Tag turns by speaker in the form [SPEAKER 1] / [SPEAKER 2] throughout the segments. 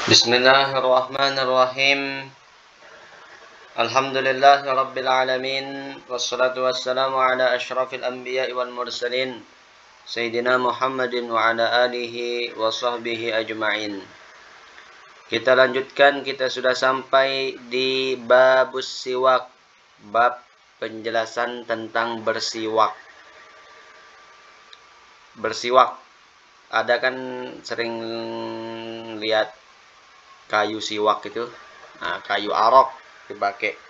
[SPEAKER 1] Bismillahirrahmanirrahim. Alhamdulillahi rabbil alamin. Wassalatu wassalamu ala asyrafil anbiya'i wal mursalin Sayyidina Muhammadin wa ala alihi wa sahbihi ajma'in. Kita lanjutkan, kita sudah sampai di babus siwak, bab penjelasan tentang bersiwak. Bersiwak, ada kan sering lihat kayu siwak itu, nah, kayu arok dipakai.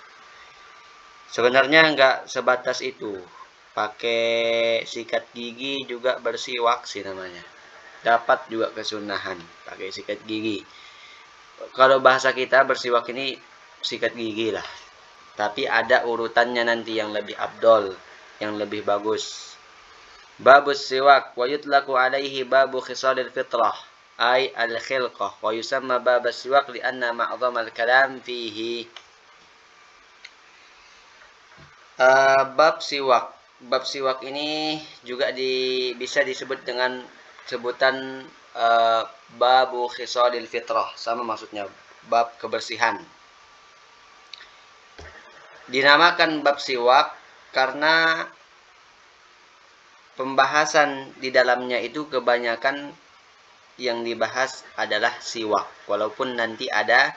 [SPEAKER 1] Sebenarnya nggak sebatas itu, pakai sikat gigi juga bersiwak sih namanya. Dapat juga kesunahan pakai sikat gigi. Kalau bahasa kita bersiwak ini sikat gigi lah. Tapi ada urutannya nanti yang lebih abdol, yang lebih bagus. Babus siwak wa yutlaku alaihi babu khisalil fitrah ay al-khilqah wa yusamma bab as-siwak lianna ma'zam al-kalam fihi. Bab siwak. Bab siwak ini juga bisa disebut dengan sebutan babu khisalil fitrah, sama maksudnya, bab kebersihan. Dinamakan bab siwak karena pembahasan di dalamnya itu kebanyakan yang dibahas adalah siwak, walaupun nanti ada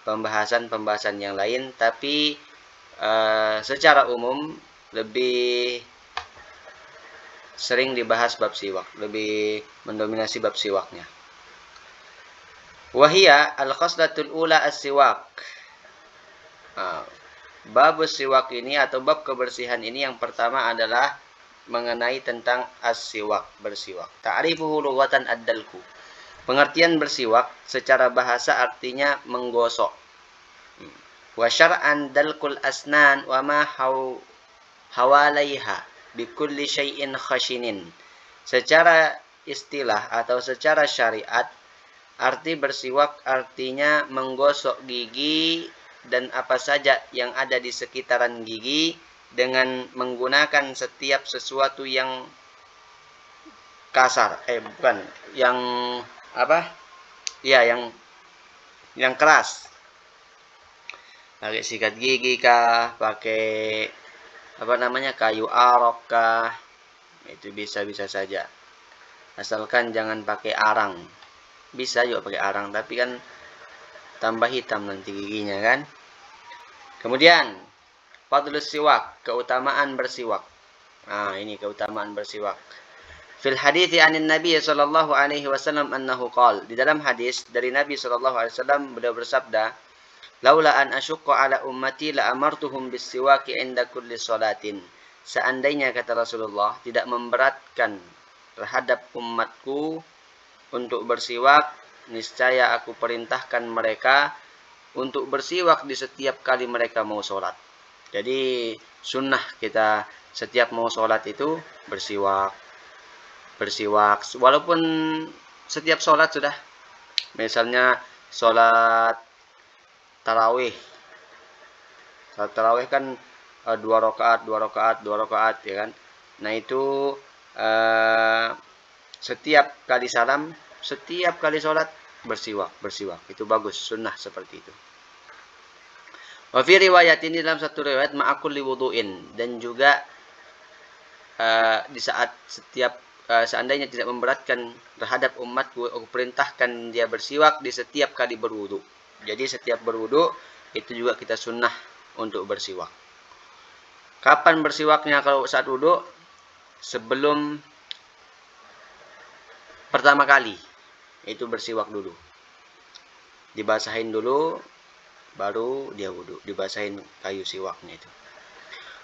[SPEAKER 1] pembahasan-pembahasan yang lain, tapi secara umum lebih sering dibahas bab siwak, lebih mendominasi bab siwaknya. Wahia al-khaslatul ula as-siwak. Bab siwak ini atau bab kebersihan ini yang pertama adalah mengenai tentang as-siwak, bersiwak. Ta'rifuhu lughatan ad-dalku. Pengertian bersiwak secara bahasa artinya menggosok. Wa syar'an dalkul asnan wa ma hawalaiha bi kulli syai'in khashinin. Secara istilah atau secara syariat, arti bersiwak artinya menggosok gigi dan apa saja yang ada di sekitaran gigi dengan menggunakan setiap sesuatu yang kasar, yang apa? Ya, yang keras. Pakai sikat gigi kah, pakai kayu arok kah, itu bisa saja. Asalkan jangan pakai arang. Bisa juga pakai arang, tapi kan tambah hitam nanti giginya kan. Kemudian fadlus siwak, keutamaan bersiwak. Nah, ini keutamaan bersiwak. Fil hadithi anin Nabi sallallahu alaihi wasallam annahu qala. Di dalam hadis dari Nabi sallallahu alaihi wasallam, beliau bersabda, "Laula an asyqa ala ummati la amartuhum bis siwaki 'inda kulli salatin." Seandainya, kata Rasulullah, tidak memberatkan terhadap umatku untuk bersiwak, niscaya aku perintahkan mereka untuk bersiwak di setiap kali mereka mau sholat. Jadi sunnah kita setiap mau sholat itu bersiwak. Walaupun setiap sholat sudah. Misalnya sholat tarawih. Sholat tarawih kan 2 rakaat ya kan. Nah itu setiap kali salam, setiap kali sholat bersiwak. Itu bagus, sunnah seperti itu. Wa fi riwayat, ini dalam satu riwayat, ma'akul liwudu'in, dan juga di saat seandainya tidak memberatkan terhadap umatku, aku perintahkan dia bersiwak di setiap kali berwudu. Jadi setiap berwudu itu juga kita sunnah untuk bersiwak. Kapan bersiwaknya? Kalau saat wudu, sebelum pertama kali itu bersiwak dulu, dibasahin dulu, baru dia wudu, dibasahin kayu siwaknya itu.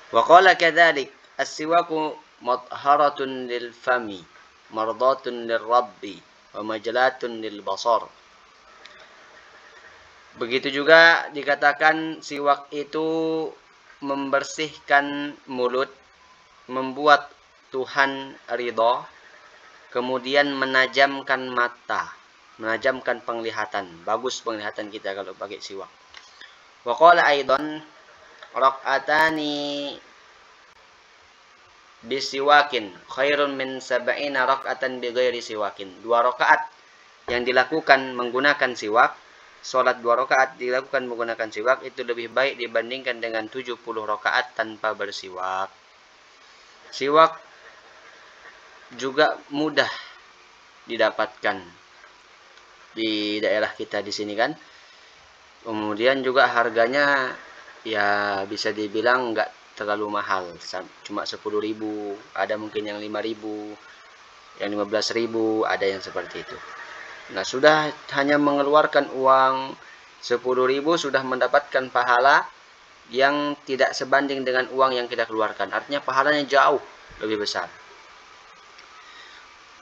[SPEAKER 1] Wa qala kadzalik as-siwaku madharatun lil fami, mardatun lir rabbi, wa majlatun lil basar. Begitu juga dikatakan siwak itu membersihkan mulut, membuat Tuhan ridha, kemudian menajamkan mata, menajamkan penglihatan. Bagus penglihatan kita kalau pakai siwak. Wa qala aidan rak'atani bisiwakin khairun min sab'ina rak'atan bighairi siwakin. 2 rakaat yang dilakukan menggunakan siwak sholat 2 rakaat dilakukan menggunakan siwak itu lebih baik dibandingkan dengan 70 rakaat tanpa bersiwak. Siwak juga mudah didapatkan di daerah kita di sini kan. Kemudian juga harganya ya bisa dibilang nggak terlalu mahal, cuma 10.000, ada mungkin yang 5.000, yang 15.000, ada yang seperti itu. Nah, sudah hanya mengeluarkan uang 10.000 sudah mendapatkan pahala yang tidak sebanding dengan uang yang kita keluarkan. Artinya pahalanya jauh lebih besar.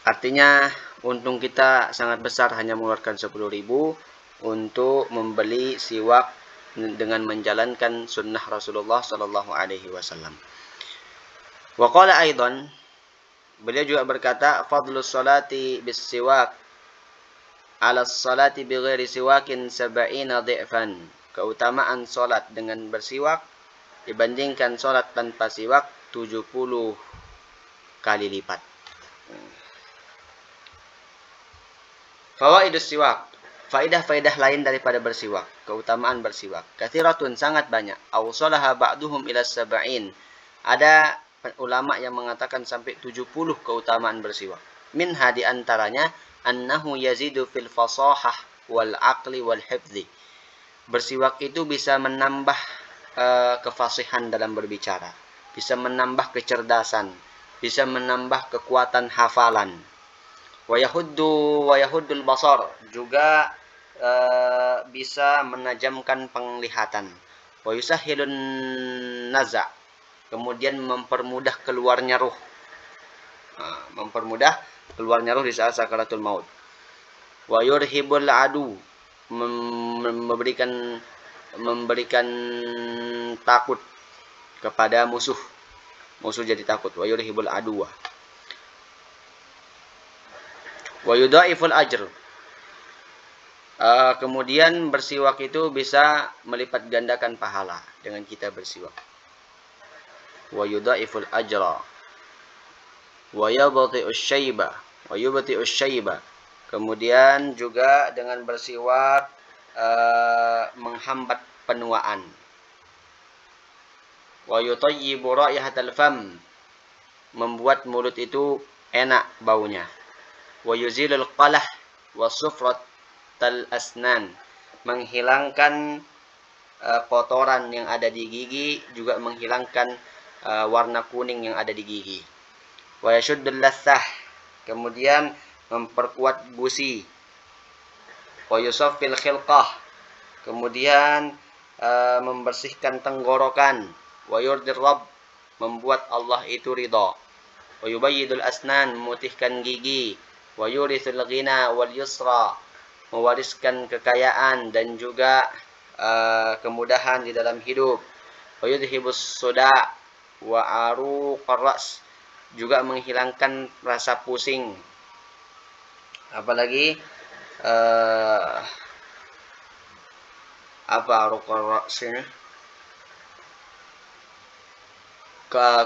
[SPEAKER 1] Artinya untung kita sangat besar hanya mengeluarkan 10.000 untuk membeli siwak dengan menjalankan sunnah Rasulullah Sallallahu Alaihi Wasallam. Wa qala aidan, beliau juga berkata, fadlus salati bis siwak ala salati bi ghairi siwakin 70 dhi'fan. Keutamaan salat dengan bersiwak dibandingkan salat tanpa siwak 70 kali lipat. Fawaidus siwak, faidah-faidah lain daripada bersiwak, keutamaan bersiwak. Kathiratun, sangat banyak. Awsalaha ba'duhum ila 70. Ada ulama yang mengatakan sampai 70 keutamaan bersiwak. Minha, di antaranya, annahu yazidu fil fasahah wal aqli wal hifdzi. Bersiwak itu bisa menambah kefasihan dalam berbicara, bisa menambah kecerdasan, bisa menambah kekuatan hafalan. Wa yahuddul basar, juga bisa menajamkan penglihatan. Wa yusahhilun naza', kemudian mempermudah keluarnya ruh. Mempermudah keluarnya ruh di saat sakaratul maut. Wa yurhibul adu, memberikan takut kepada musuh. Musuh jadi takut. Wa yurhibul aduwa. Wa yudha'iful ajr. Kemudian bersiwak itu bisa melipat gandakan pahala dengan kita bersiwak. Wa yudha'iful ajra. Wa yubti'us syaiba. Wa yubti'us syaiba. Kemudian juga dengan bersiwak menghambat penuaan. Wa yutayyibu ra'ihatal fam. Membuat mulut itu enak baunya. Wa yuzilul qalah wa sufratal asnan, menghilangkan kotoran yang ada di gigi, juga menghilangkan warna kuning yang ada di gigi. Wa yashuddul lassah, kemudian memperkuat gusi. Wa yusaffil khilqah, kemudian membersihkan tenggorokan. Wa yurdir rabb, membuat Allah itu ridha. Wa yubayyidul asnan, memutihkan gigi. Wa yurithul ghina wal yusra, mewariskan kekayaan dan juga kemudahan di dalam hidup. Wa yudhibus suda wa aruqar ras, juga menghilangkan rasa pusing. Apalagi apa aruqar ras ini?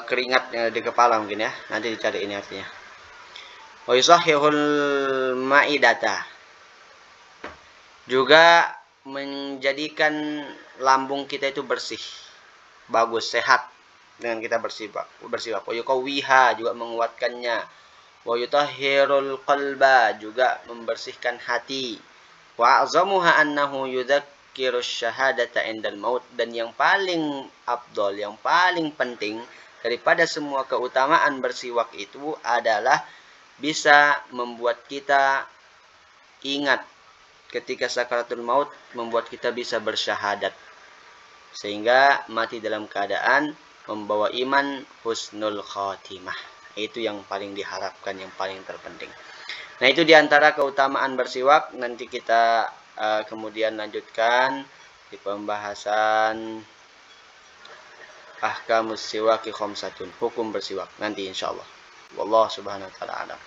[SPEAKER 1] Keringat yang ada di kepala mungkin ya. Nanti dicari ini artinya. Wa yusahhihul ma'idata, juga menjadikan lambung kita itu bersih, bagus, sehat dengan kita bersiwak. Wa yuqawwiha, juga menguatkannya. Wa yutahhirul qalba, juga membersihkan hati. Wa a'zamuha annahu yudzakkiru syahadata indal maut, dan yang paling afdal, yang paling penting daripada semua keutamaan bersiwak itu adalah bisa membuat kita ingat ketika sakaratul maut, membuat kita bisa bersyahadat, sehingga mati dalam keadaan membawa iman, husnul khatimah. Itu yang paling diharapkan, yang paling terpenting. Nah, itu diantara keutamaan bersiwak. Nanti kita kemudian lanjutkan di pembahasan ahkamus siwaki khamsatun, hukum bersiwak nanti insyaallah. Wallahu subhanahu wa ta'ala alam.